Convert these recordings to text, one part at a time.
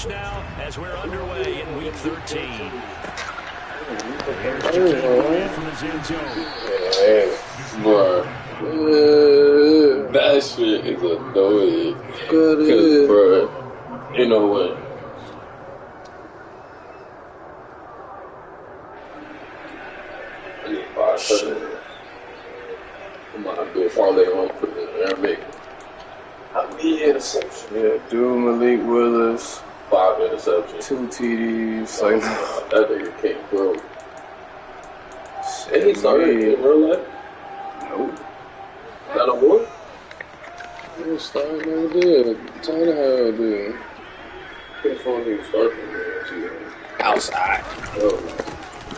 stretch now as we're underway in Week 13. Here's Jakeem Grant from his end zone. Bro, that shit is annoying. Cause, bro, you know what? I need 5 touchdowns. I'm gonna do a parlay on for the Arabic. I mean, interception. Yeah, dude, Malik Willis. 5 interceptions. 2 TDs. Like, that nigga can't throw. And he started in real life? Nope. Not a war? He started over there. Tannehill did. Which one he started Outside. Oh.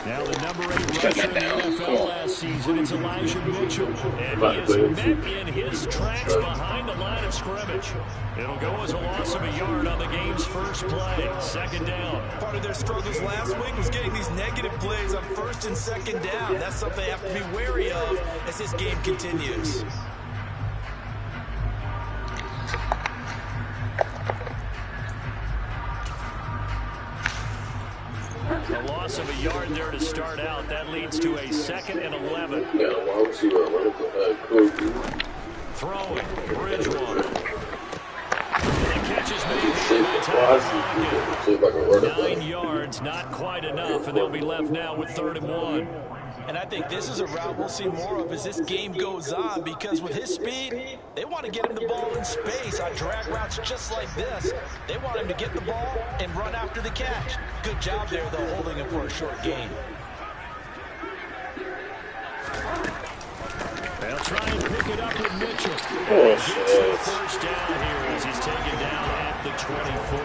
Now the number 8 rusher in the NFL last season, it's Elijah Mitchell. And he is met in his tracks behind the line of scrimmage. It'll go as a loss of a yard on the game's first play. Second down. Part of their struggles last week was getting these negative plays on first and second down. That's something they have to be wary of as this game continues. A loss of a yard there to start out. That leads to a 2nd and 11. Yeah, why would you Throwing. Bridgewater. The catch is made. 9 yards, not quite enough, and they'll be left now with 3rd and 1. And I think this is a route we'll see more of as this game goes on, because with his speed, they want to get him the ball in space on drag routes just like this. They want him to get the ball and run after the catch. Good job there, though, holding him for a short gain. They'll try and pick it up with Mitchell. Oh, shit. First down here as he's taken down at the 24.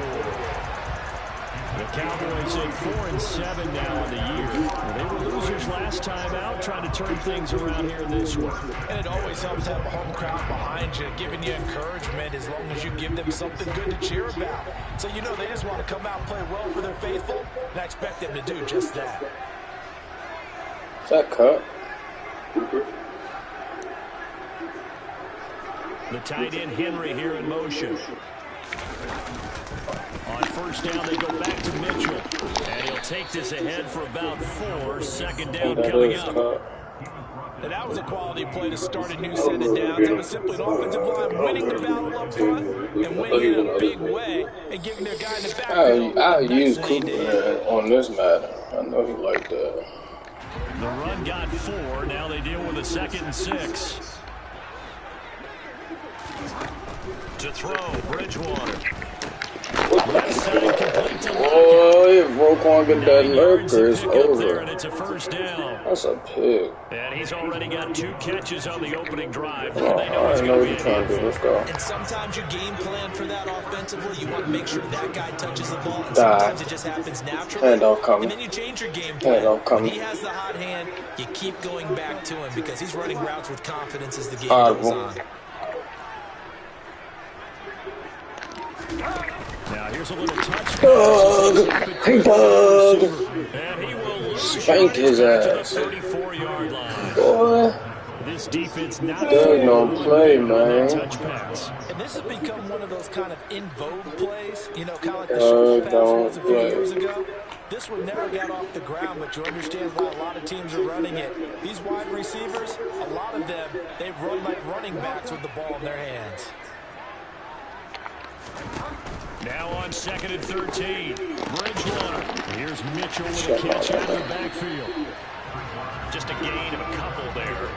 The Cowboys at 4-7 now in the year. They were losers last time out, trying to turn things around here in this one. And it always helps to have a home crowd behind you, giving you encouragement as long as you give them something good to cheer about. So you know they just want to come out and play well for their faithful, and I expect them to do just that. Is that cut? The tight end Henry here in motion. On first down, they go back to Mitchell. And he'll take this ahead for about 4. Second down coming up. And that was a quality play to start a new set of downs. It was simply an offensive line winning the battle up front and winning it in a big way and giving their guy in the backfield. I'll use Cooper on this matter. I know he like that. The run got 4. Now they deal with a 2nd and 6. To throw, Bridgewater. Oh, if Roquan get that lurker, it's over. And it's a first down. That's a pick. And he's already got 2 catches on the opening drive. Oh, I know what you're trying to do. Let's go. And sometimes you game plan for that offensively. You want to make sure that guy touches the ball. And sometimes it just happens naturally. Handoff coming. And then you change your game plan. Handoff coming. When he has the hot hand, you keep going back to him because he's running routes with confidence as the game goes on. Now here's a little touch. Bug. And he will spank his ass. 34-yard line. Boy. This defense not don't play, man. Touch pass. And this has become one of those kind of in vogue plays, you know, kind of like the short pass was a few years ago. This one never got off the ground, but you understand why a lot of teams are running it. These wide receivers, a lot of them, they've run like running backs with the ball in their hands. Now on 2nd and 13. Bridgewater. Here's Mitchell with a catch out of the backfield. Just a gain of a couple there.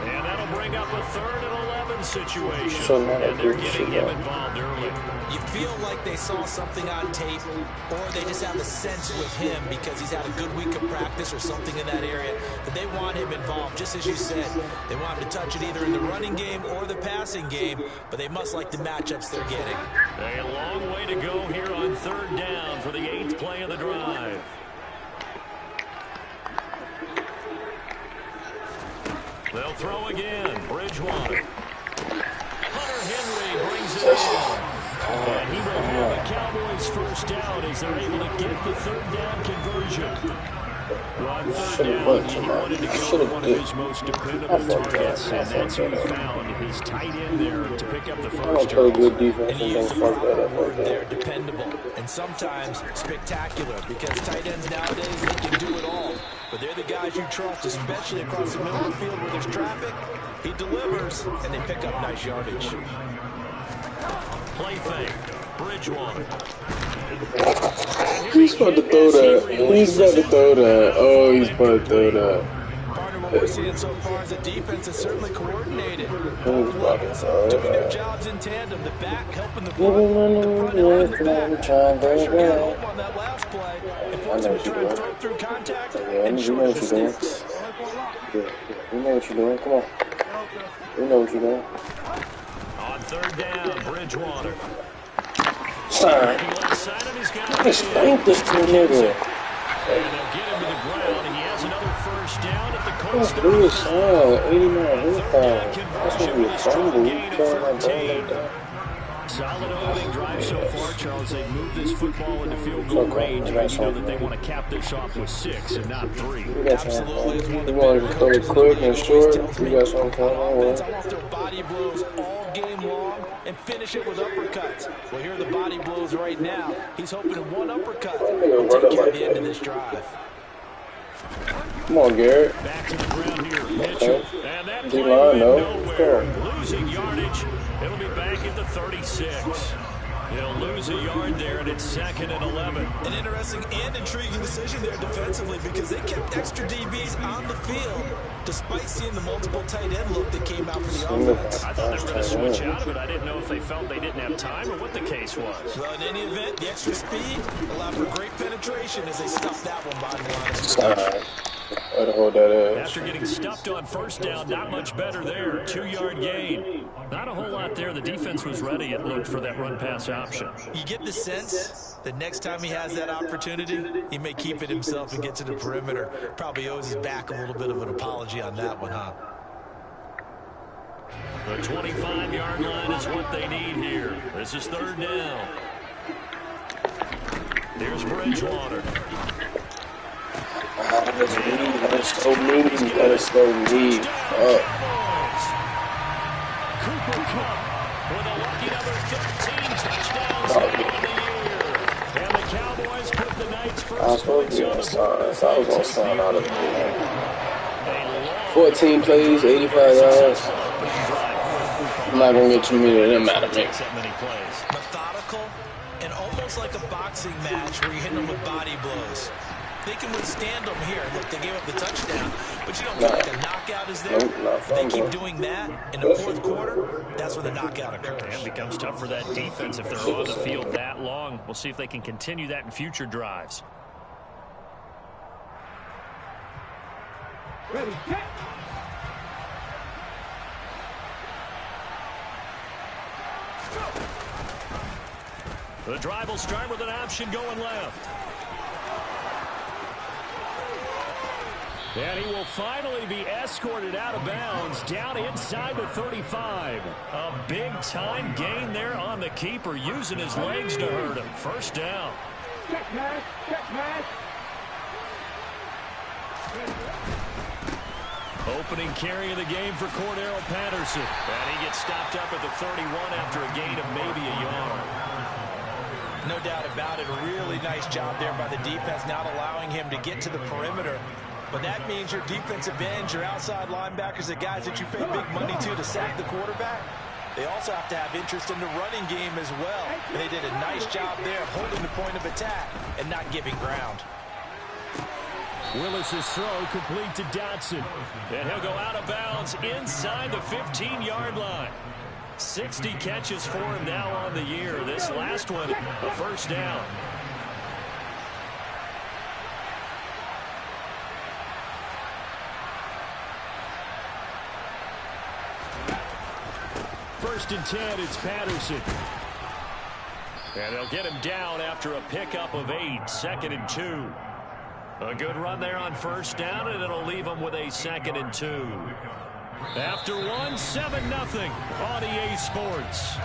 And that'll bring up a 3rd and 11 situation. And they're getting him involved early. You feel like they saw something on tape, or they just have a sense with him because he's had a good week of practice or something in that area, that they want him involved, just as you said. They want him to touch it either in the running game or the passing game, but they must like the matchups they're getting. A long way to go here on 3rd down for the 8th play of the drive. They'll throw again. Bridgewater. Hunter Henry brings it in. And he will have the Cowboys first down as they're able to get the 3rd down conversion. Well, on third Should've down, went to he my- wanted to go should've to one of did. his most dependable targets, and that's who he found, his tight end there to pick up the I don't first, play Charles. good defense And he and used don't the fuck that proper up word like there, that. dependable, and sometimes spectacular, because tight ends nowadays, they can do it all. But they're the guys you trust, especially across the middle of the field where there's traffic. He delivers, and they pick up nice yardage. Play fake. Bridgewater. He's about to throw that. He's about to throw that. Oh, he's about to throw that. Partner, what we're seeing so far is the defense is certainly coordinated. He's Both about to levels throw doing their that. jobs in tandem. The back helping the front, the front helping the back. The pressure got home on that last play and forced him to try and throw through contact and You know short what you're doing. sticks. Yeah, you know what you're doing. Come on. You know what you're doing. On third down, Bridgewater. Sign. He left side of his guy. Just spank this to a nigga. And they'll get him to the ground. He has another first down at the Colts. That's real sign. 89 hit Third foul. down That's gonna conversion be with a a strong fumble. You gain of carry my ball like 13. that. Solid opening drive so far, Charles. They've moved this football into field goal range, but you know that they want to cap this off with 6 and not 3. You got Absolutely. It's one of the You want better to throw it coaches in the quick league. and Always short. tells me, You got something coming on on. offense, I want their body blows all game long and finish it with uppercuts. Well, here are the body blows right now. He's hoping in one uppercut will take care of the end of this drive. Come on, Garrett. Back to the ground here, Mitchell. And that play D-line, went though. nowhere. Losing yardage. It'll be back at the 36. He'll lose a yard there, and it's 2nd and 11. An interesting and intriguing decision there defensively, because they kept extra DBs on the field despite seeing the multiple tight end look that came out for the offense. I thought they were going to switch out of it. I didn't know if they felt they didn't have time or what the case was. Well, in any event, the extra speed allowed for great penetration as they stuffed that one by the line of scrimmage. Way to hold that edge. After getting stuffed on first down, not much better there. 2-yard gain. Not a whole lot there. The defense was ready, it looked, for that run-pass option. You get the sense that next time he has that opportunity, he may keep it himself and get to the perimeter. Probably owes his back a little bit of an apology on that one, huh? The 25-yard line is what they need here. This is third down. Here's Bridgewater. That's so mean. That's so mean. Cooper Kupp with a lucky number 13 touchdowns now on the year. And the Cowboys put the Knights first points on the board. I was on sign out of the game. 14 plays, 85 yards. I'm not going to get too many of them out of me. Methodical and almost like a boxing match where you're hitting them with body blows. They can withstand them here. Look, they gave up the touchdown, but you don't feel like a knockout is there. They keep doing that in the fourth quarter. That's when the knockout occurs. And it becomes tough for that defense if they're on the field that long. We'll see if they can continue that in future drives. Ready, hit. The drive will start with an option going left. And he will finally be escorted out of bounds down inside the 35. A big-time gain there on the keeper, using his legs to hurt him. First down. Check pass, check pass. Opening carry of the game for Cordero Patterson. And he gets stopped up at the 31 after a gain of maybe a yard. No doubt about it. A really nice job there by the defense, not allowing him to get to the perimeter. But that means your defensive ends, your outside linebackers, the guys that you pay big money to sack the quarterback, they also have to have interest in the running game as well. And they did a nice job there of holding the point of attack and not giving ground. Willis's throw complete to Dotson. And he'll go out of bounds inside the 15-yard line. 60 catches for him now on the year. This last one, a first down. First and 10, it's Patterson. And they'll get him down after a pickup of 8, 2nd and 2. A good run there on first down, and it'll leave him with a 2nd and 2. After one, 7-0 on EA Sports.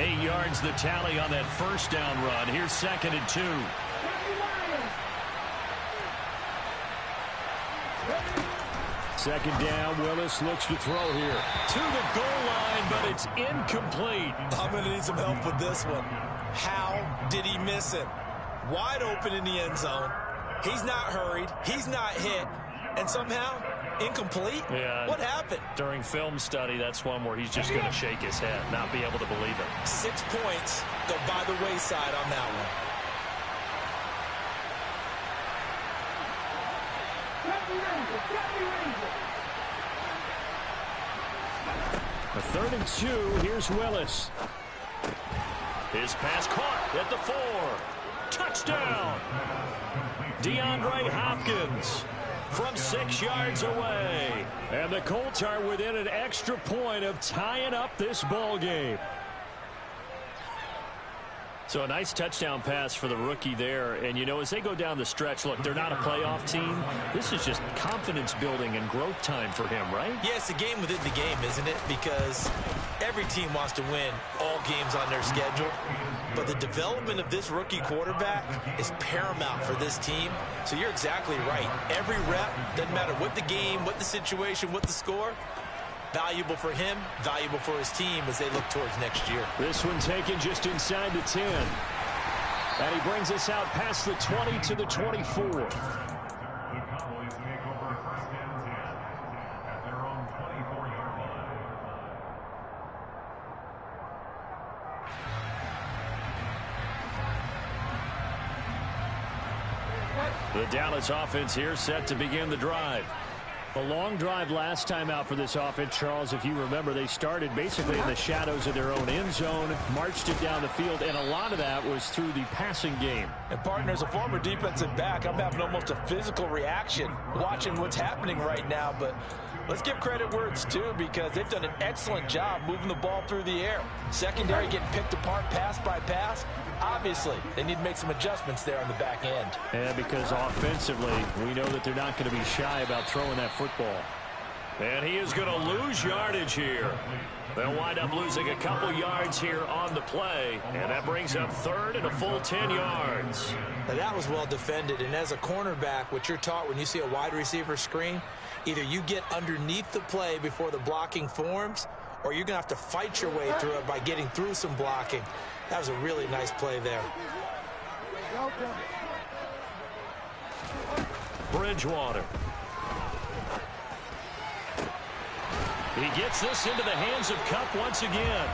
8 yards the tally on that first down run. Here's 2nd and 2. Second down, Willis looks to throw here. To the goal line, but it's incomplete. I'm going to need some help with this one. How did he miss it? Wide open in the end zone. He's not hurried. He's not hit. And somehow, incomplete? Yeah. What happened? During film study, that's one where he's just going to shake his head, not be able to believe it. 6 points go by the wayside on that one. A 3rd and 2, here's Willis. His pass caught at the 4. Touchdown! DeAndre Hopkins from 6 yards away. And the Colts are within an extra point of tying up this ball game. So a nice touchdown pass for the rookie there. And, you know, as they go down the stretch, look, they're not a playoff team. This is just confidence building and growth time for him, right? Yeah, it's a game within the game, isn't it? Because every team wants to win all games on their schedule. But the development of this rookie quarterback is paramount for this team. So you're exactly right. Every rep, doesn't matter what the game, what the situation, what the score, valuable for him, valuable for his team as they look towards next year. This one taken just inside the 10. And he brings us out past the 20 to the 24. The Dallas offense here set to begin the drive. A long drive last time out for this offense, Charles. If you remember, they started basically in the shadows of their own end zone, marched it down the field, and a lot of that was through the passing game. And, partner, as a former defensive back, I'm having almost a physical reaction watching what's happening right now. But let's give credit where it's due because they've done an excellent job moving the ball through the air. Secondary getting picked apart pass by pass. Obviously, they need to make some adjustments there on the back end. And because offensively, we know that they're not going to be shy about throwing that football. And he is going to lose yardage here. They'll wind up losing a couple yards here on the play. And that brings up 3rd and a full 10 yards. Now that was well defended. And as a cornerback, what you're taught when you see a wide receiver screen, either you get underneath the play before the blocking forms, or you're going to have to fight your way through it by getting through some blocking. That was a really nice play there. Bridgewater. He gets this into the hands of Kupp once again.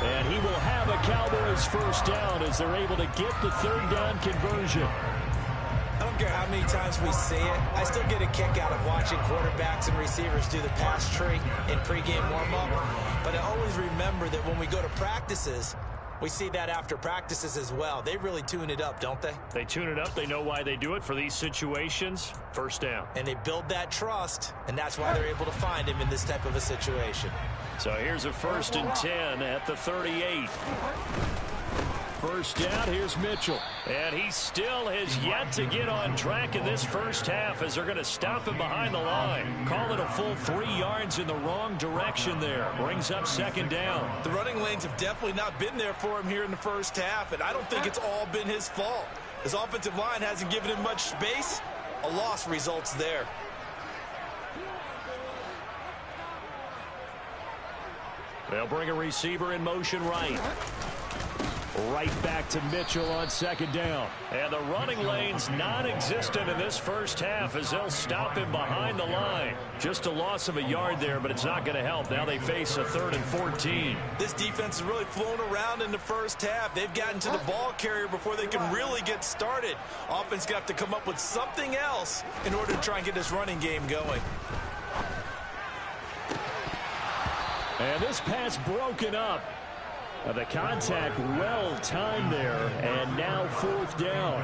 And he will have a Cowboys first down as they're able to get the 3rd down conversion. I don't care how many times we see it. I still get a kick out of watching quarterbacks and receivers do the pass tree in pregame warm-up. But I always remember that when we go to practices, we see that after practices as well. They really tune it up, don't they? They tune it up. They know why they do it for these situations. First down. And they build that trust, and that's why they're able to find him in this type of a situation. So here's a 1st and 10 at the 38. First down, here's Mitchell. And he still has yet to get on track in this first half as they're going to stop him behind the line. Call it a full 3 yards in the wrong direction there. Brings up 2nd down. The running lanes have definitely not been there for him here in the first half, and I don't think it's all been his fault. His offensive line hasn't given him much space. A loss results there. They'll bring a receiver in motion right. Right back to Mitchell on 2nd down. And the running lane's non-existent in this first half as they'll stop him behind the line. Just a loss of a yard there, but it's not going to help. Now they face a 3rd and 14. This defense has really flown around in the first half. They've gotten to the ball carrier before they can really get started. Offense got to come up with something else in order to try and get this running game going. And this pass broken up. The contact well timed there, and now 4th down.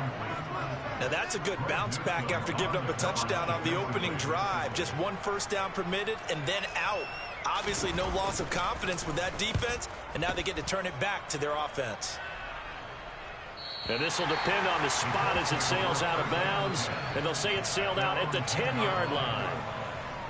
Now that's a good bounce back after giving up a touchdown on the opening drive. Just 1 first down permitted and then out. Obviously no loss of confidence with that defense, and now they get to turn it back to their offense. And this will depend on the spot as it sails out of bounds, and they'll say it sailed out at the 10-yard line.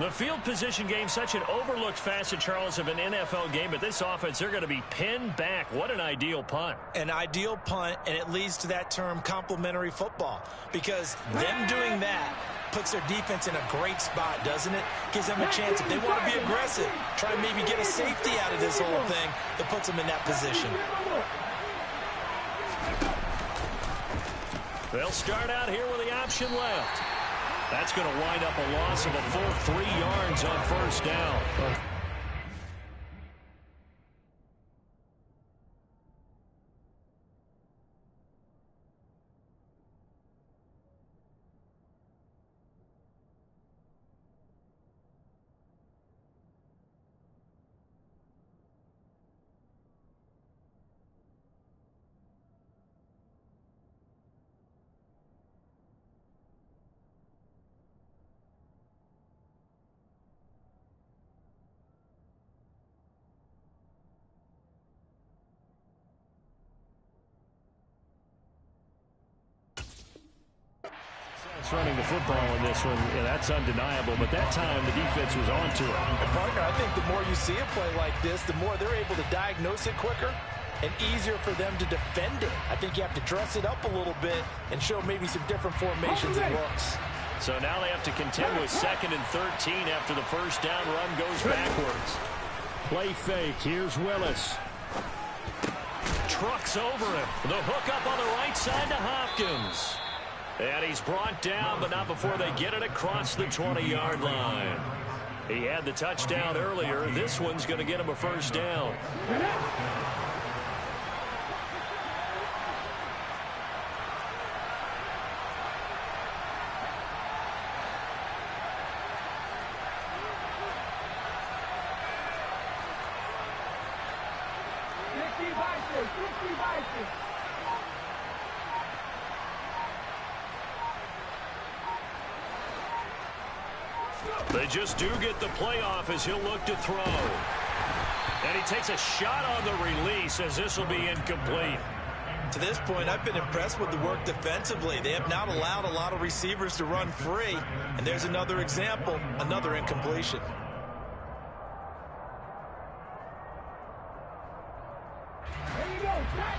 The field position game, such an overlooked facet, Charles, of an NFL game, but this offense, they're going to be pinned back. What an ideal punt. An ideal punt, and it leads to that term complementary football, because them doing that puts their defense in a great spot, doesn't it? Gives them a chance, if they want to be aggressive, try and maybe get a safety out of this whole thing, that puts them in that position. They'll start out here with the option left. That's going to wind up a loss of a full 3 yards on first down. Running the football in this one, yeah, that's undeniable, but that time the defense was on to it. And partner, I think the more you see a play like this, the more they're able to diagnose it quicker and easier for them to defend it. I think you have to dress it up a little bit and show maybe some different formations and looks. So now they have to contend with 2nd and 13 after the first down run goes backwards. Play fake, here's Willis. Trucks over him. The hook up on the right side to Hopkins. And he's brought down, but not before they get it across the 20-yard line. He had the touchdown earlier. This one's going to get him a first down. They just do get the playoff as he'll look to throw. And he takes a shot on the release as this will be incomplete. To this point, I've been impressed with the work defensively. They have not allowed a lot of receivers to run free. And there's another example, another incompletion.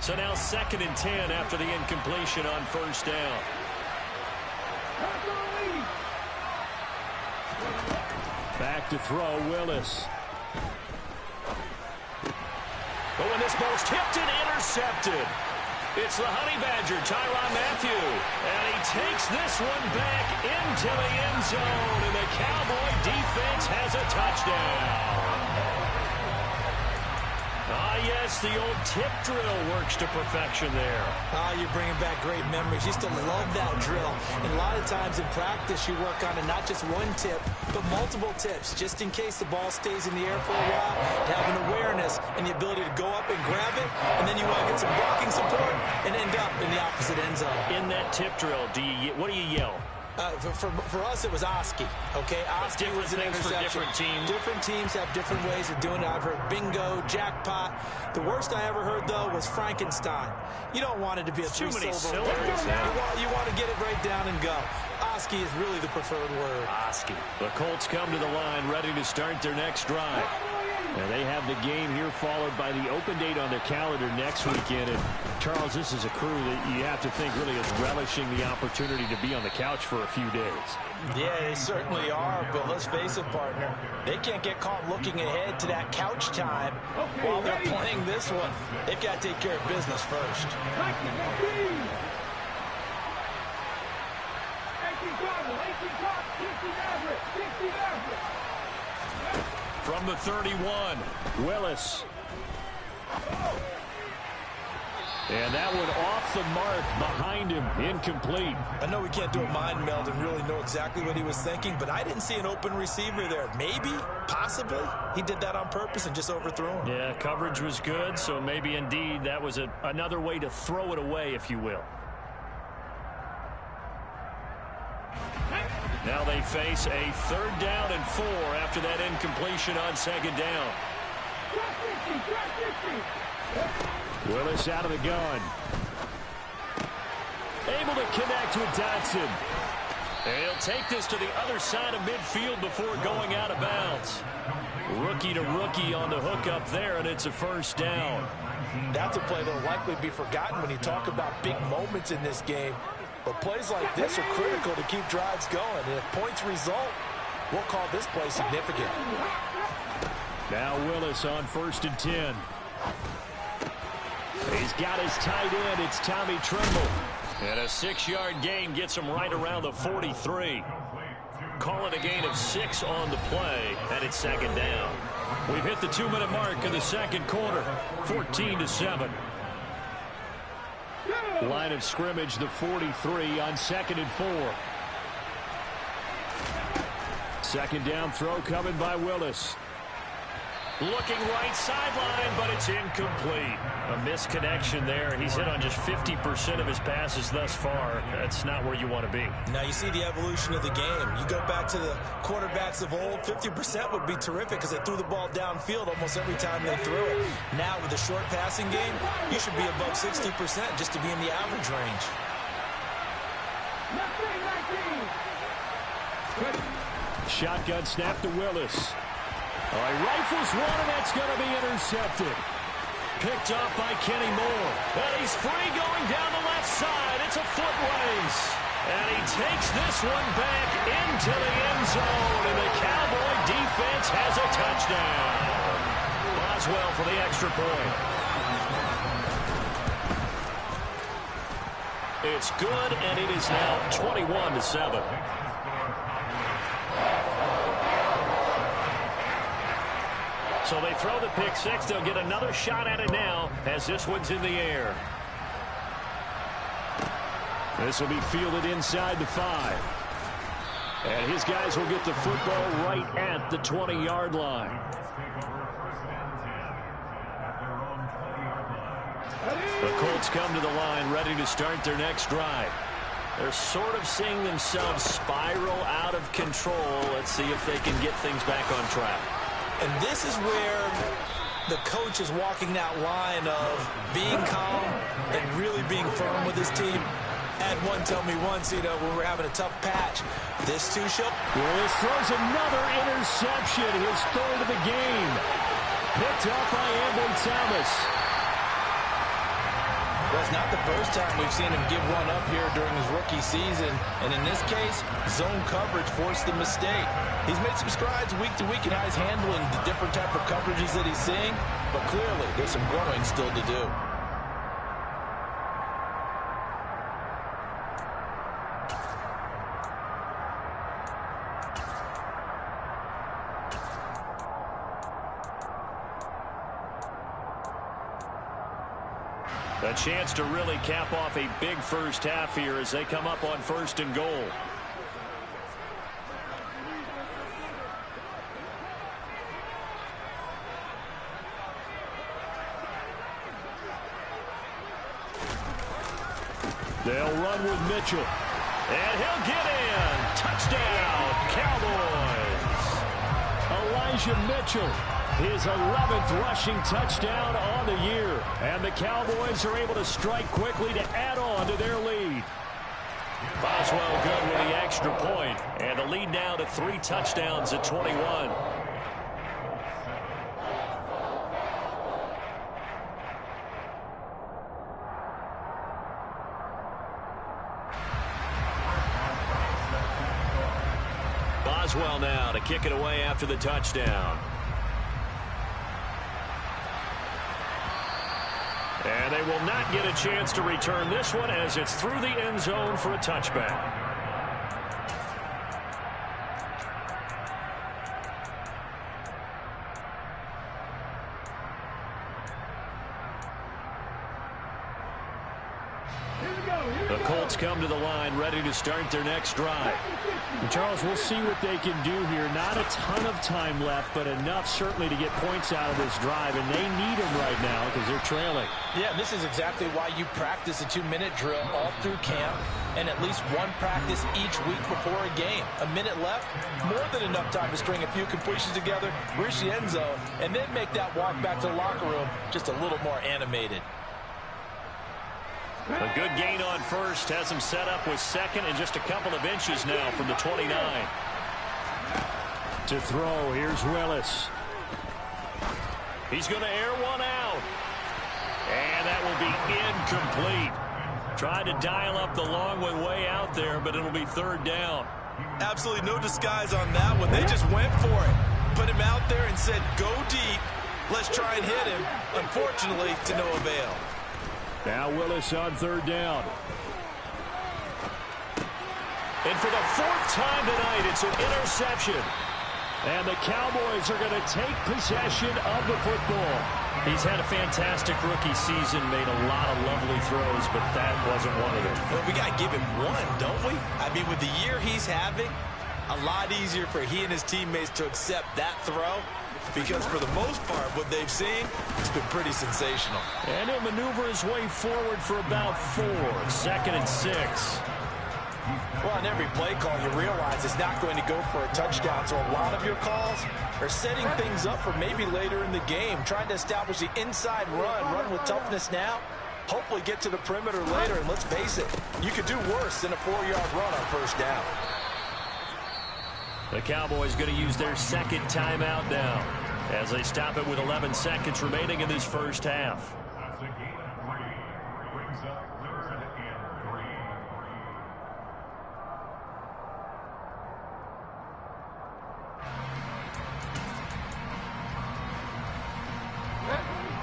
So now 2nd and 10 after the incompletion on first down. Back to throw, Willis. Oh, and this ball's tipped and intercepted. It's the Honey Badger, Tyrann Mathieu. And he takes this one back into the end zone. And the Cowboy defense has a touchdown. Ah, yes, the old tip drill works to perfection there. Ah, you're bringing back great memories. Used to love that drill. And a lot of times in practice, you work on it, not just one tip, but multiple tips, just in case the ball stays in the air for a while, to have an awareness and the ability to go up and grab it, and then you want to get some blocking support and end up in the opposite end zone. In that tip drill, what do you yell? For us, it was Oski. Okay, Oski was an interception. For different teams. Different teams have different ways of doing it. I've heard bingo, jackpot. The worst I ever heard, though, was Frankenstein. You don't want it to be a too many three-syllable word. You want to get it right down and go. Oski is really the preferred word. Oski. The Colts come to the line, ready to start their next drive. And they have the game here followed by the open date on their calendar next weekend. And, Charles, this is a crew that you have to think really is relishing the opportunity to be on the couch for a few days. Yeah, they certainly are, but let's face it, partner. They can't get caught looking ahead to that couch time while they're playing this one. They've got to take care of business first. From the 31, Willis. And that one off the mark behind him, incomplete. I know we can't do a mind meld and really know exactly what he was thinking, but I didn't see an open receiver there. Maybe, possibly, he did that on purpose and just overthrew him. Yeah, coverage was good, so maybe indeed that was another way to throw it away, if you will. Now they face a 3rd down and 4 after that incompletion on 2nd down. Willis out of the gun. Able to connect with Dotson. And he'll take this to the other side of midfield before going out of bounds. Rookie to rookie on the hook up there, and it's a first down. That's a play that will likely be forgotten when you talk about big moments in this game. But plays like this are critical to keep drives going. And if points result, we'll call this play significant. Now Willis on 1st and 10. He's got his tight end. It's Tommy Tremble. And a 6-yard gain gets him right around the 43. Call it a gain of 6 on the play, and it's 2nd down. We've hit the 2-minute mark in the second quarter, 14-7. Line of scrimmage, the 43 on 2nd and 4. Second down throw coming by Willis. Looking right sideline, but it's incomplete. A misconnection there. He's hit on just 50% of his passes thus far. That's not where you want to be. Now you see the evolution of the game. You go back to the quarterbacks of old, 50% would be terrific because they threw the ball downfield almost every time they threw it. Now with the short passing game, you should be above 60% just to be in the average range. Shotgun snap to Willis. He rifles one, and that's going to be intercepted. Picked off by Kenny Moore. And he's free going down the left side. It's a foot race. And he takes this one back into the end zone. And the Cowboy defense has a touchdown. Boswell for the extra point. It's good, and it is now 21-7. So they throw the pick six. They'll get another shot at it now as this one's in the air. This will be fielded inside the 5. And his guys will get the football right at the 20-yard line. The Colts come to the line ready to start their next drive. They're sort of seeing themselves spiral out of control. Let's see if they can get things back on track. And this is where the coach is walking that line of being calm and really being firm with his team. Had one tell me once, when we're having a tough patch, this too shall. Willis throws another interception, his 3rd of the game. Picked up by Ambry Thomas. Well, it's not the first time we've seen him give one up here during his rookie season. And in this case, zone coverage forced the mistake. He's made some strides week to week in how he's handling the different type of coverages that he's seeing. But clearly, there's some growing still to do. A chance to really cap off a big first half here as they come up on 1st and goal. They'll run with Mitchell. And he'll get in. Touchdown, Cowboys. Elijah Mitchell. His 11th rushing touchdown on the year. And the Cowboys are able to strike quickly to add on to their lead. Boswell good with the extra point. And the lead now to 3 touchdowns at 21. Boswell now to kick it away after the touchdown. And they will not get a chance to return this one as it's through the end zone for a touchback. The Colts come to the line ready to start their next drive. And Charles, we'll see what they can do here. Not a ton of time left, but enough certainly to get points out of this drive, and they need them right now because they're trailing. Yeah, this is exactly why you practice a 2-minute drill all through camp and at least one practice each week before a game. A minute left, more than enough time to string a few completions together, reach the end zone, and then make that walk back to the locker room just a little more animated. A good gain on first has him set up with second and just a couple of inches now from the 29. To throw, here's Willis. He's going to air one out. And that will be incomplete. Tried to dial up the long one way out there, but it'll be third down. Absolutely no disguise on that one. They just went for it. Put him out there and said, go deep. Let's try and hit him. Unfortunately, to no avail. Now Willis on third down. And for the fourth time tonight, it's an interception. And the Cowboys are going to take possession of the football. He's had a fantastic rookie season, made a lot of lovely throws, but that wasn't one of them. Well, we got to give him one, don't we? I mean, with the year he's having, a lot easier for he and his teammates to accept that throw, because for the most part, what they've seen, it's been pretty sensational. And he'll maneuver his way forward for about 4. 2nd and 6. Well, on every play call, you realize it's not going to go for a touchdown, so a lot of your calls are setting things up for maybe later in the game, trying to establish the inside run with toughness now, hopefully get to the perimeter later, and let's face it, you could do worse than a 4-yard run on first down. The Cowboys going to use their second timeout now as they stop it with 11 seconds remaining in this first half.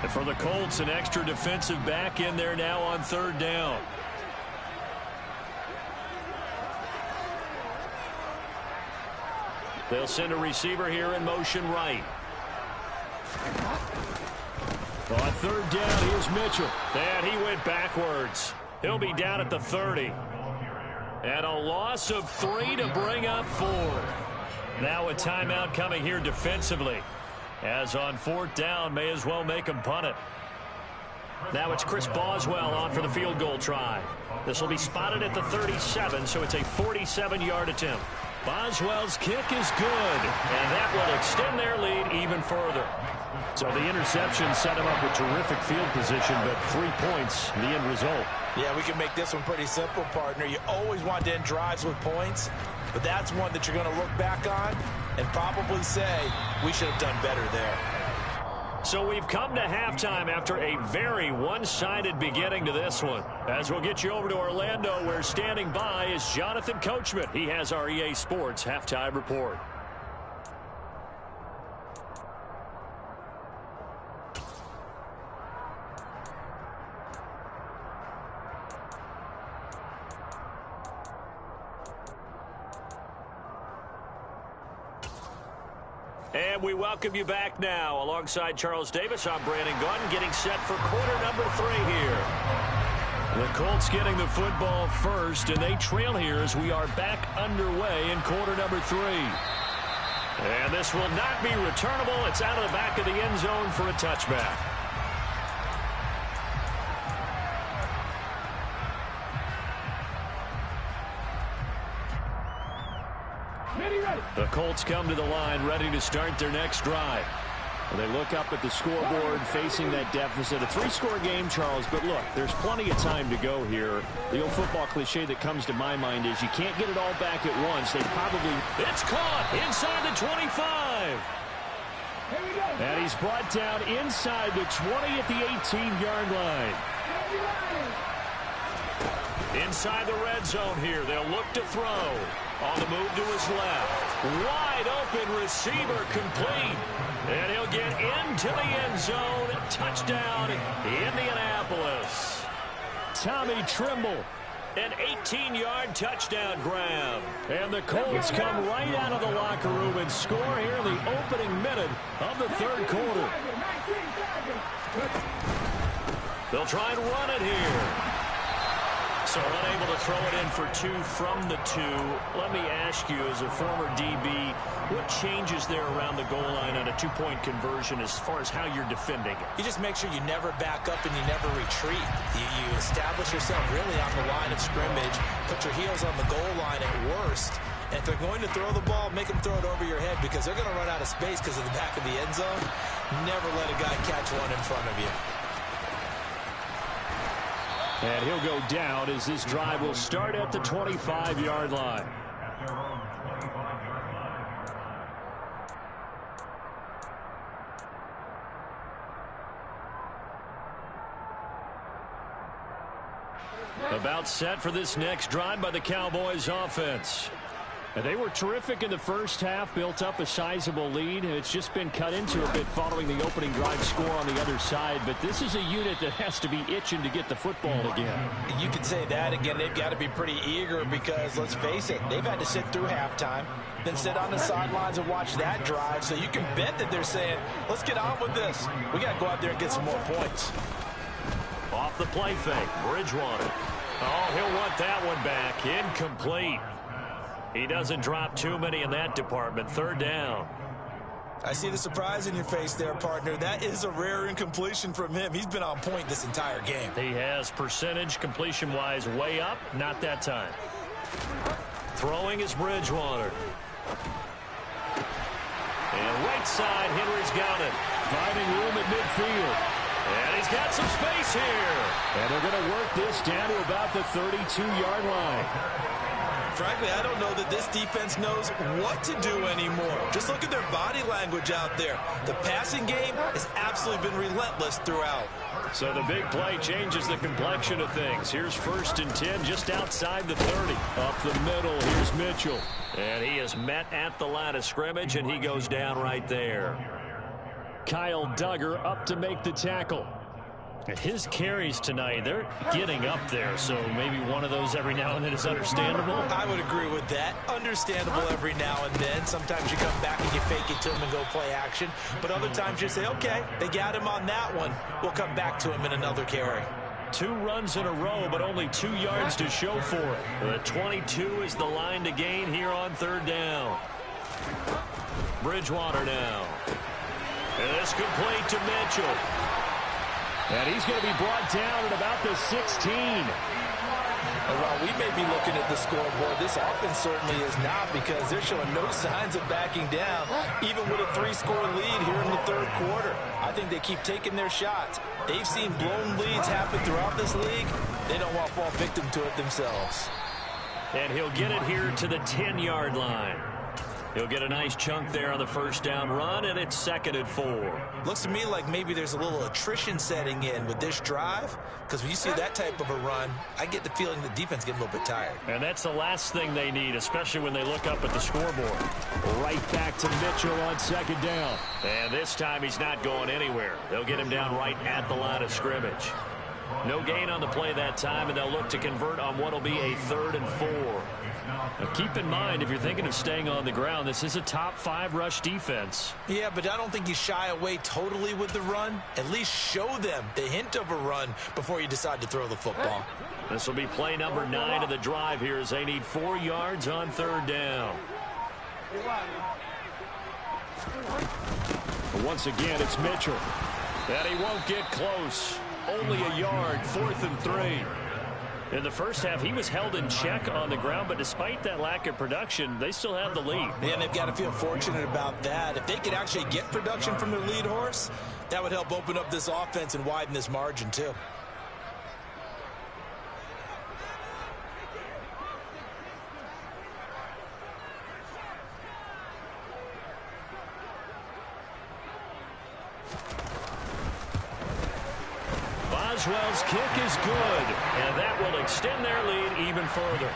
And for the Colts, an extra defensive back in there now on third down. They'll send a receiver here in motion right. On third down, here's Mitchell. And he went backwards. He'll be down at the 30. And a loss of 3 to bring up 4. Now a timeout coming here defensively. As on fourth down, may as well make him punt it. Now it's Chris Boswell on for the field goal try. This will be spotted at the 37, so it's a 47-yard attempt. Boswell's kick is good, and that will extend their lead even further. So the interception set him up with terrific field position, but 3 points, the end result. Yeah, we can make this one pretty simple, partner. You always want to end drives with points, but that's one that you're going to look back on and probably say, we should have done better there. So we've come to halftime after a very one-sided beginning to this one. As we'll get you over to Orlando, where standing by is Jonathan Coachman. He has our EA Sports halftime report. And we welcome you back now. Alongside Charles Davis, I'm Brandon Gunn, getting set for quarter number 3 here. The Colts getting the football first, and they trail here as we are back underway in quarter number 3. And this will not be returnable. It's out of the back of the end zone for a touchback. The Colts come to the line ready to start their next drive. They look up at the scoreboard facing that deficit. A 3-score game, Charles, but look, there's plenty of time to go here. The old football cliche that comes to my mind is you can't get it all back at once. They probably... It's caught inside the 25. And he's brought down inside the 20 at the 18-yard line. Inside the red zone here. They'll look to throw. On the move to his left. Wide open receiver complete. And he'll get into the end zone. Touchdown, Indianapolis. Tommy Trimble. An 18-yard touchdown grab. And the Colts come right out of the locker room and score here in the opening minute of the third quarter. They'll try and run it here. So unable to throw it in for 2 from the 2. Let me ask you, as a former DB, what changes there around the goal line on a 2-point conversion as far as how you're defending it? You just make sure you never back up and you never retreat. You establish yourself really on the line of scrimmage, put your heels on the goal line at worst. And if they're going to throw the ball, make them throw it over your head because they're going to run out of space because of the back of the end zone. Never let a guy catch one in front of you. And he'll go down as this drive will start at the 25-yard line. About set for this next drive by the Cowboys offense. And they were terrific in the first half, built up a sizable lead. It's just been cut into a bit following the opening drive score on the other side. But this is a unit that has to be itching to get the football again. You could say that again. They've got to be pretty eager because, let's face it, they've had to sit through halftime, then sit on the sidelines and watch that drive. So you can bet that they're saying, let's get on with this. We got to go out there and get some more points. Off the play fake, Bridgewater. Oh, he'll want that one back. Incomplete. He doesn't drop too many in that department. Third down. I see the surprise in your face there, partner. That is a rare incompletion from him. He's been on point this entire game. He has percentage completion-wise way up. Not that time. Throwing is Bridgewater. And right side, Henry's got it. Finding room at midfield. And he's got some space here. And they're going to work this down to about the 32-yard line. Frankly, I don't know that this defense knows what to do anymore. Just look at their body language out there. The passing game has absolutely been relentless throughout. So the big play changes the complexion of things. Here's 1st and 10 just outside the 30. Up the middle, here's Mitchell. And he is met at the line of scrimmage, and he goes down right there. Kyle Duggar up to make the tackle. And his carries tonight, they're getting up there, so maybe one of those every now and then is understandable. I would agree with that. Understandable every now and then. Sometimes you come back and you fake it to him and go play action. But other times you say, okay, they got him on that one. We'll come back to him in another carry. 2 runs in a row, but only 2 yards to show for it. The 22 is the line to gain here on 3rd down. Bridgewater now. And it's complete to Mitchell. And he's going to be brought down at about the 16. And while we may be looking at the scoreboard, this offense certainly is not, because they're showing no signs of backing down, even with a 3-score lead here in the 3rd quarter. I think they keep taking their shots. They've seen blown leads happen throughout this league. They don't want to fall victim to it themselves. And he'll get it here to the 10-yard line. He'll get a nice chunk there on the 1st down run, and it's 2nd and 4. Looks to me like maybe there's a little attrition setting in with this drive, because when you see that type of a run, I get the feeling the defense getting a little bit tired. And that's the last thing they need, especially when they look up at the scoreboard. Right back to Mitchell on 2nd down. And this time he's not going anywhere. They'll get him down right at the line of scrimmage. No gain on the play that time, and they'll look to convert on what will be a 3rd and 4. Now keep in mind, if you're thinking of staying on the ground, this is a top 5 rush defense. Yeah, but I don't think you shy away totally with the run. At least show them the hint of a run before you decide to throw the football. This will be play number 9 of the drive here as they need 4 yards on 3rd down. But once again, it's Mitchell. And he won't get close. Only a yard, 4th and 3. In the first half, he was held in check on the ground, but despite that lack of production, they still have the lead. Yeah, and they've got to feel fortunate about that. If they could actually get production from their lead horse, that would help open up this offense and widen this margin too. Boswell's kick is good, and that will extend their lead even further.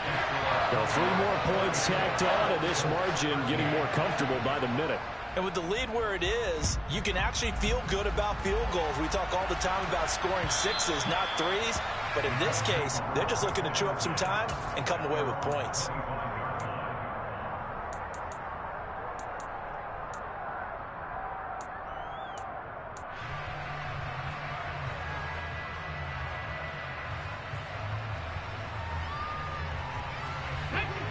Now 3 more points tacked on, and this margin getting more comfortable by the minute. And with the lead where it is, you can actually feel good about field goals. We talk all the time about scoring 6s, not 3s. But in this case, they're just looking to chew up some time and come away with points.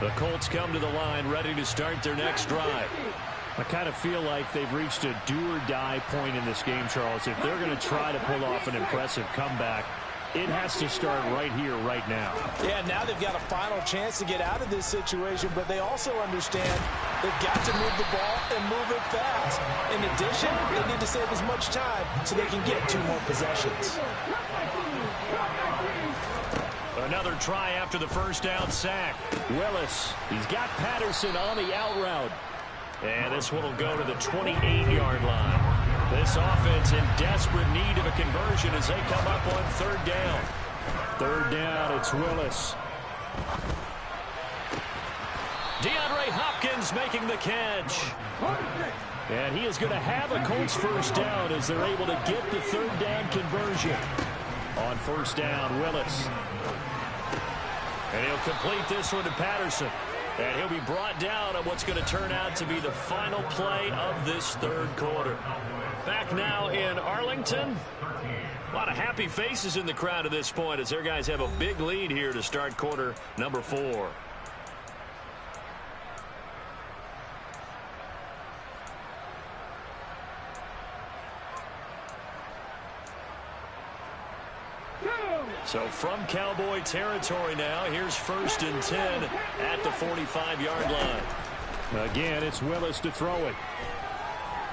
The Colts come to the line ready to start their next drive. I kind of feel like they've reached a do-or-die point in this game, Charles. If they're going to try to pull off an impressive comeback, it has to start right here, right now. Yeah, now they've got a final chance to get out of this situation, but they also understand they've got to move the ball and move it fast. In addition, they need to save as much time so they can get 2 more possessions. Another try after the first down sack. Willis, he's got Patterson on the out route. And this one will go to the 28-yard line. This offense in desperate need of a conversion as they come up on third down. Third down, it's Willis. DeAndre Hopkins making the catch. And he is going to have a Colts first down as they're able to get the third down conversion. On first down, Willis. And he'll complete this one to Patterson. And he'll be brought down on what's going to turn out to be the final play of this third quarter. Back now in Arlington. A lot of happy faces in the crowd at this point as their guys have a big lead here to start quarter number 4. So from Cowboy territory now, here's 1st and 10 at the 45-yard line. Again, it's Willis to throw it.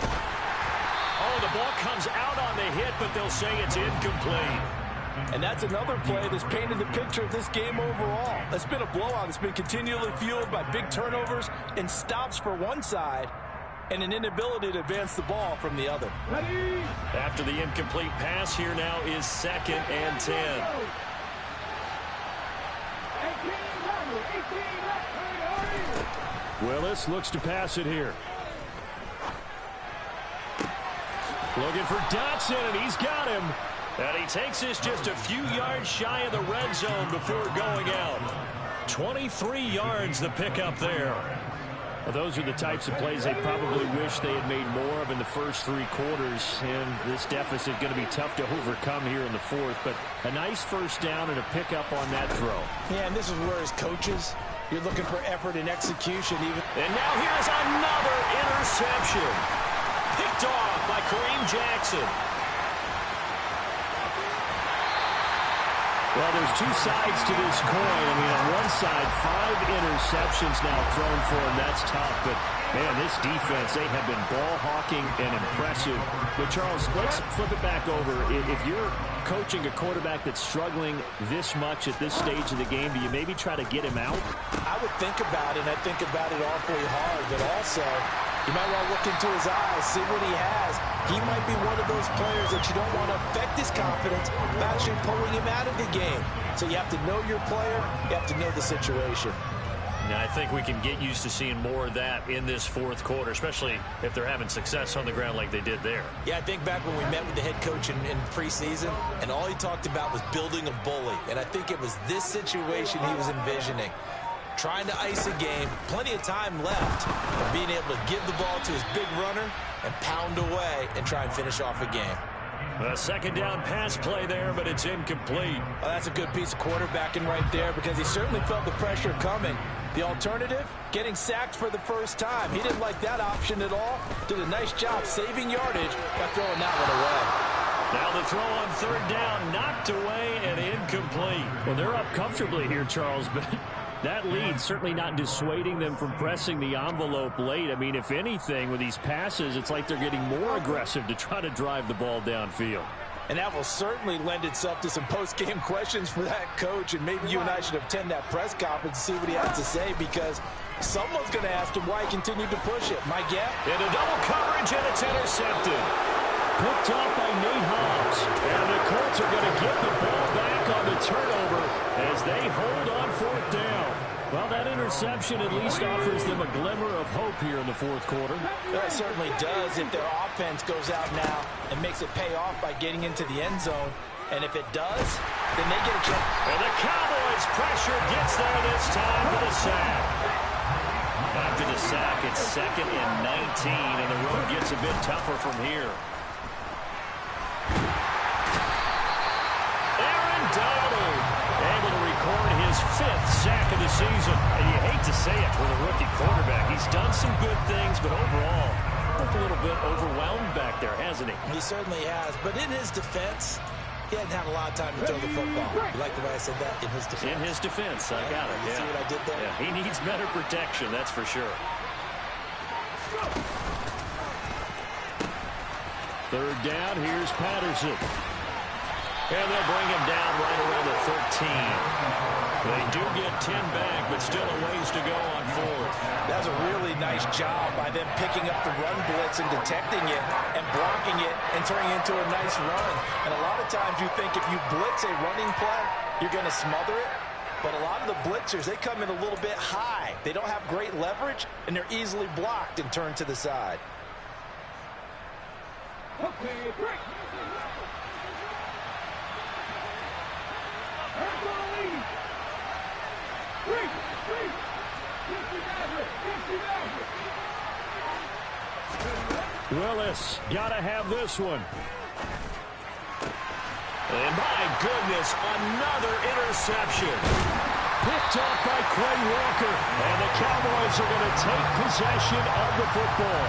Oh, the ball comes out on the hit, but they'll say it's incomplete. And that's another play that's painted the picture of this game overall. It's been a blowout. It's been continually fueled by big turnovers and stops for one side and an inability to advance the ball from the other. After the incomplete pass, here now is 2nd and 10. Willis looks to pass it here. Looking for Dotson, and he's got him. And he takes this just a few yards shy of the red zone before going out. 23 yards the pickup there. Well, those are the types of plays they probably wish they had made more of in the first 3 quarters. And this deficit going to be tough to overcome here in the 4th. But a nice first down and a pickup on that throw. Yeah, and this is where as coaches, you're looking for effort and execution. And now here's another interception. Picked off by Kareem Jackson. Well, there's 2 sides to this coin. I mean, on one side, 5 interceptions now thrown for him. That's tough. But, man, this defense, they have been ball hawking and impressive. But, Charles, let's flip it back over. If you're coaching a quarterback that's struggling this much at this stage of the game, do you maybe try to get him out? I would think about it, and I think about it awfully hard. But also, you might want to look into his eyes, see what he has. He might be one of those players that you don't want to affect his confidence by actually pulling him out of the game. So you have to know your player. You have to know the situation. Now, I think we can get used to seeing more of that in this 4th quarter, especially if they're having success on the ground like they did there. Yeah, I think back when we met with the head coach in preseason, and all he talked about was building a bully. And I think it was this situation he was envisioning. Trying to ice a game, plenty of time left, and being able to give the ball to his big runner and pound away and try and finish off a game. A 2nd down pass play there, but it's incomplete. Well, that's a good piece of quarterbacking right there because he certainly felt the pressure coming. The alternative, getting sacked for the first time. He didn't like that option at all. Did a nice job saving yardage by throwing that one away. Now the throw on 3rd down, knocked away and incomplete. Well, they're up comfortably here, Charles, but that lead certainly not dissuading them from pressing the envelope late. I mean, if anything, with these passes, it's like they're getting more aggressive to try to drive the ball downfield. And that will certainly lend itself to some post-game questions for that coach. And maybe you and I should attend that press conference and see what he has to say, because someone's going to ask him why he continued to push it. My guess? Into double coverage, and it's intercepted. Picked off by Nate Hobbs. And the Colts are going to get the ball back on the turnover as they hold on 4th down. Well, that interception at least offers them a glimmer of hope here in the 4th quarter. That certainly does if their offense goes out now and makes it pay off by getting into the end zone. And if it does, then they get a chance. And the Cowboys' pressure gets there this time for the sack. After the sack, it's 2nd and 19, and the road gets a bit tougher from here. Aaron Donald able to record his 5th sack of the season. And you hate to say it with a rookie quarterback. He's done some good things, but overall, looked a little bit overwhelmed back there, hasn't he? He certainly has. But in his defense, he hadn't had a lot of time to throw the football. You like the way I said that? In his defense. In his defense. I got it. You see what I did there? Yeah, he needs better protection, that's for sure. 3rd down, here's Patterson. And they'll bring him down right around the 13. do get 10 back, but still a ways to go on fourth. That's a really nice job by them picking up the run blitz and detecting it and blocking it and turning it into a nice run. And a lot of times you think if you blitz a running play, you're going to smother it. But a lot of the blitzers, they come in a little bit high. They don't have great leverage, and they're easily blocked and turned to the side. Okay, break. Willis, gotta have this one. And my goodness, another interception. Picked up by Quay Walker. And the Cowboys are going to take possession of the football.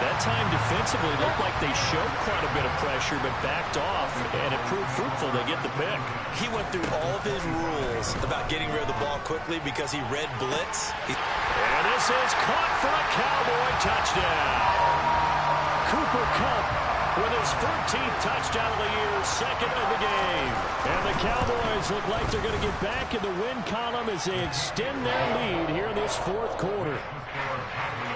That time defensively looked like they showed quite a bit of pressure, but backed off, and it proved fruitful. They get the pick. He went through all of his rules about getting rid of the ball quickly because he read blitz. And this is caught for a Cowboy touchdown. Cooper Kupp with his 14th touchdown of the year, second of the game. And the Cowboys look like they're going to get back in the win column as they extend their lead here in this fourth quarter.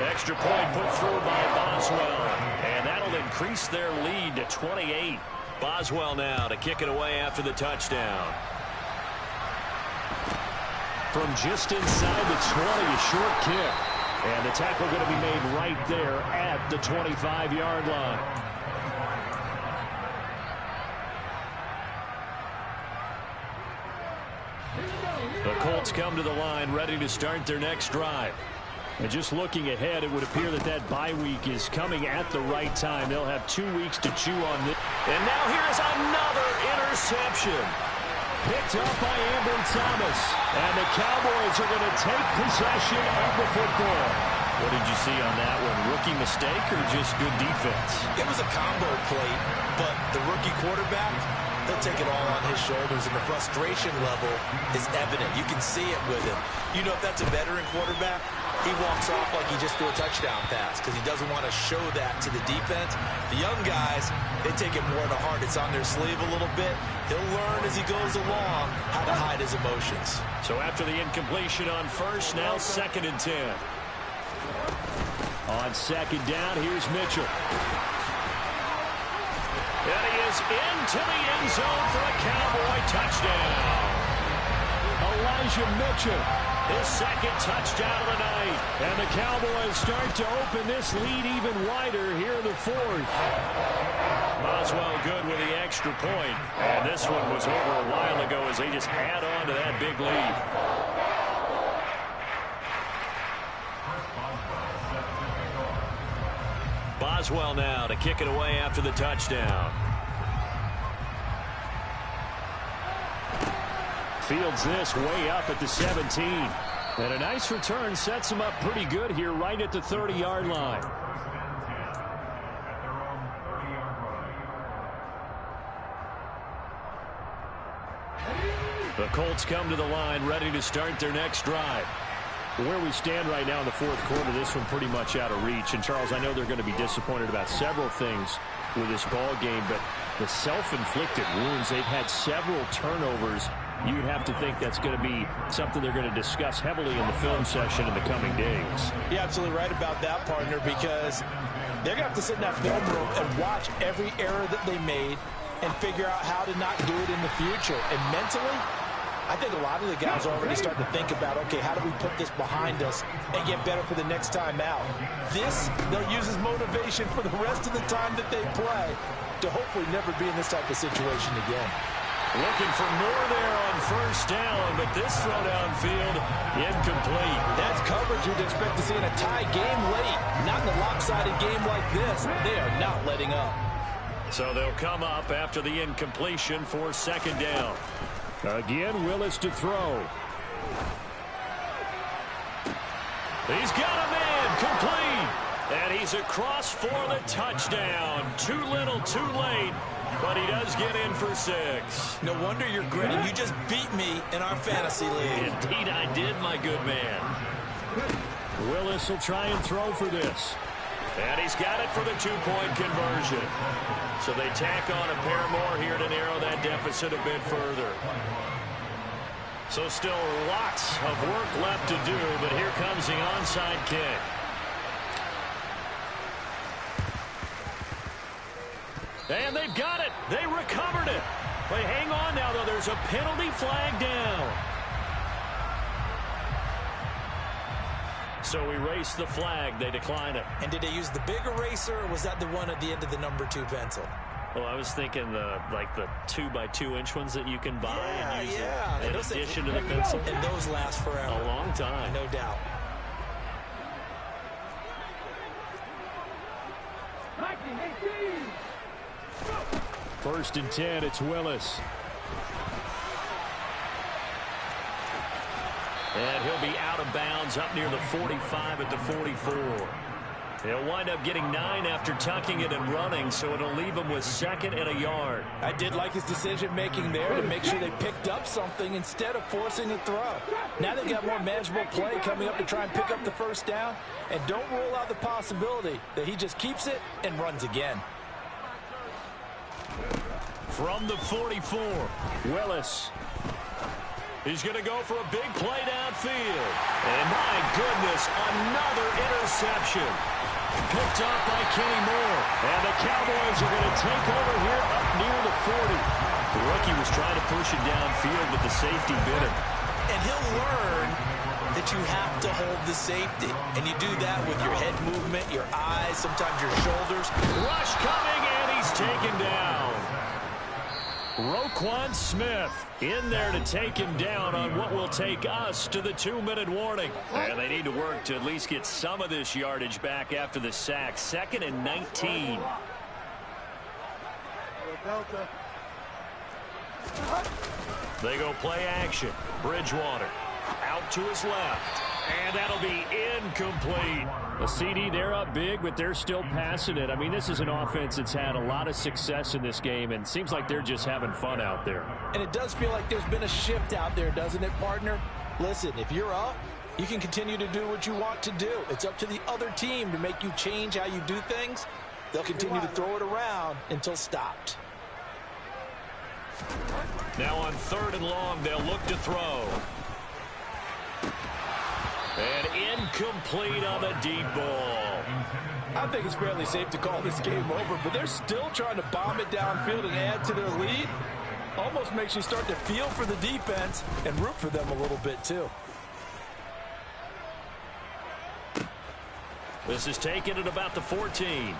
Extra point put through by Boswell. And that'll increase their lead to 28. Boswell now to kick it away after the touchdown. From just inside the 20, a short kick. And the tackle going to be made right there at the 25-yard line. The Colts come to the line ready to start their next drive. And just looking ahead, it would appear that that bye week is coming at the right time. They'll have 2 weeks to chew on this. And now here's another interception. Picked up by Amber Thomas. And the Cowboys are going to take possession of the football. What did you see on that one? Rookie mistake or just good defense? It was a combo play, but the rookie quarterback, he'll take it all on his shoulders, and the frustration level is evident. You can see it with him. You know, if that's a veteran quarterback, he walks off like he just threw a touchdown pass because he doesn't want to show that to the defense. The young guys, they take it more to heart. It's on their sleeve a little bit. He'll learn as he goes along how to hide his emotions. So after the incompletion on first, now 2nd and 10. On second down, here's Mitchell. And he is into the end zone for a Cowboy touchdown. Elijah Mitchell, his second touchdown of the night. And the Cowboys start to open this lead even wider here in the fourth. Boswell good with the extra point. And this one was over a while ago as they just add on to that big lead. Boswell now to kick it away after the touchdown. Fields this way up at the 17. And a nice return sets him up pretty good here right at the 30-yard line. The Colts come to the line ready to start their next drive. Where we stand right now in the fourth quarter, this one pretty much out of reach. And, Charles, I know they're going to be disappointed about several things with this ball game, but the self-inflicted wounds, they've had several turnovers. You'd have to think that's going to be something they're going to discuss heavily in the film session in the coming days. You're absolutely right about that, partner, because they're going to have to sit in that film room and watch every error that they made and figure out how to not do it in the future. And mentally, I think a lot of the guys are already starting to think about, okay, how do we put this behind us and get better for the next time out? This, they'll use as motivation for the rest of the time that they play to hopefully never be in this type of situation again. Looking for more there on first down, but this throw downfield incomplete. That's coverage you'd expect to see in a tie game late. Not in a lopsided game like this. They are not letting up. So they'll come up after the incompletion for 2nd down. Again, Willis to throw. He's got a man, complete. And he's across for the touchdown. Too little, too late. But he does get in for 6. No wonder you're grinning. You just beat me in our fantasy league. Indeed I did, my good man. Willis will try and throw for this. And he's got it for the 2-point conversion. So they tack on a pair more here to narrow that deficit a bit further. So still lots of work left to do, but here comes the onside kick. And they've got it. They recovered it. But hang on now, though. There's a penalty flag down. So erase the flag. They decline it. And did they use the big eraser, or was that the one at the end of the number 2 pencil? Well, I was thinking the 2x2-inch ones that you can buy and use in addition to the pencil. And those last forever. A long time. No doubt. First and 10, it's Willis. And he'll be out of bounds up near the 45 at the 44. He'll wind up getting 9 after tucking it and running, so it'll leave him with 2nd and a yard. I did like his decision-making there to make sure they picked up something instead of forcing a throw. Now they've got more manageable play coming up to try and pick up the first down, and don't rule out the possibility that he just keeps it and runs again. From the 44, Willis. He's going to go for a big play downfield. And my goodness, another interception. Picked up by Kenny Moore. And the Cowboys are going to take over here up near the 40. The rookie was trying to push it downfield, but the safety bit him. And he'll learn that you have to hold the safety. And you do that with your head movement, your eyes, sometimes your shoulders. Rush coming, and he's taken down. Roquan Smith in there to take him down on what will take us to the 2-minute warning. And they need to work to at least get some of this yardage back after the sack. 2nd and 19. They go play action. Bridgewater out to his left. And that'll be incomplete. A CD, they're up big, but they're still passing it. I mean, this is an offense that's had a lot of success in this game, and it seems like they're just having fun out there. And it does feel like there's been a shift out there, doesn't it, partner? Listen, if you're up, you can continue to do what you want to do. It's up to the other team to make you change how you do things. They'll continue to throw it around until stopped. Now on 3rd and long, they'll look to throw. And incomplete on the deep ball. I think it's fairly safe to call this game over, but they're still trying to bomb it downfield and add to their lead. Almost makes you start to feel for the defense and root for them a little bit, too. This is taken at about the 14.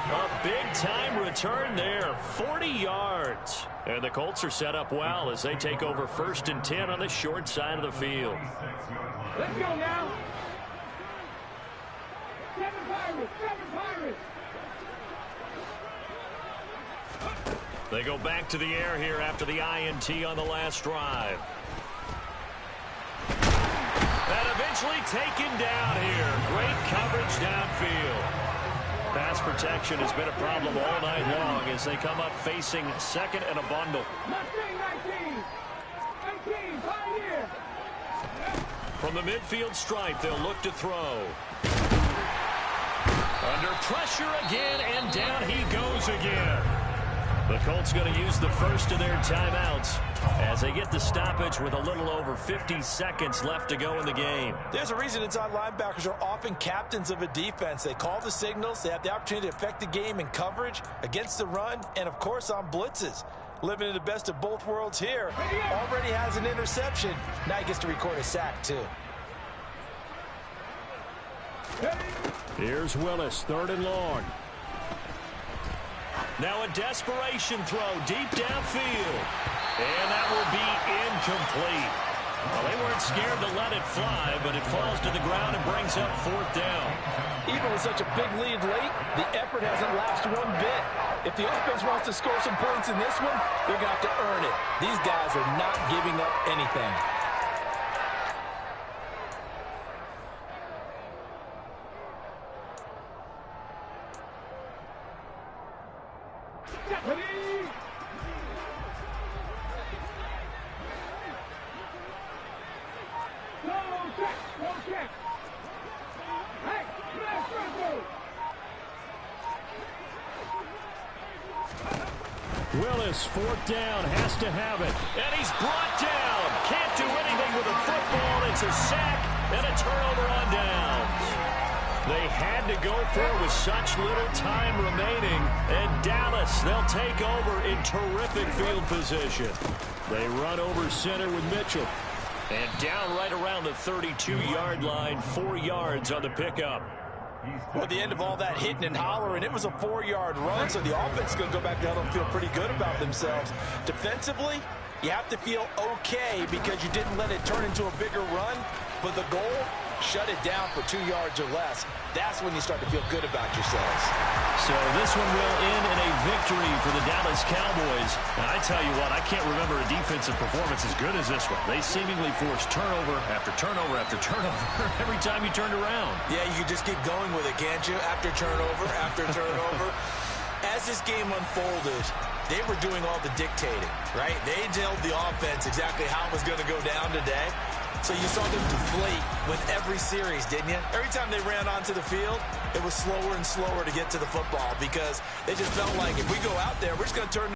A big-time return there, 40 yards. And the Colts are set up well as they take over 1st and 10 on the short side of the field. Let's go now. 7 Pirates, 7 Pirates. They go back to the air here after the INT on the last drive. And eventually taken down here. Great coverage downfield. Pass protection has been a problem all night long as they come up facing 2nd and a bundle. 19, Pioneer. From the midfield stripe, they'll look to throw. Under pressure again, and down he goes again. The Colts going to use the first of their timeouts as they get the stoppage with a little over 50 seconds left to go in the game. There's a reason inside linebackers are often captains of a defense. They call the signals. They have the opportunity to affect the game in coverage, against the run, and, of course, on blitzes. Living in the best of both worlds here. Already has an interception. Now he gets to record a sack, too. Here's Willis, 3rd and long. Now a desperation throw deep downfield. And that will be incomplete. Well, they weren't scared to let it fly, but it falls to the ground and brings up 4th down. Even with such a big lead late, the effort hasn't lapsed one bit. If the offense wants to score some points in this one, they're going to have to earn it. These guys are not giving up anything. Willis, fourth down, has to have it. And he's brought down. Can't do anything with a football. It's a sack and a turnover on downs. They had to go for it with such little time remaining. And Dallas, they'll take over in terrific field position. They run over center with Mitchell. And down right around the 32-yard line, 4 yards on the pickup. Well, at the end of all that hitting and hollering, it was a 4-yard run, so the offense is going to go back down and feel pretty good about themselves. Defensively, you have to feel okay because you didn't let it turn into a bigger run, but the goal, shut it down for 2 yards or less. That's when you start to feel good about yourselves. So this one will end in a victory for the Dallas Cowboys. And I tell you what, I can't remember a defensive performance as good as this one. They seemingly forced turnover after turnover after turnover every time you turned around. Yeah, you can just keep going with it, can't you? After turnover. As this game unfolded, they were doing all the dictating, right? They told the offense exactly how it was going to go down today. So you saw them deflate with every series, didn't you? Every time they ran onto the field, it was slower and slower to get to the football because they just felt like if we go out there, we're just going to turn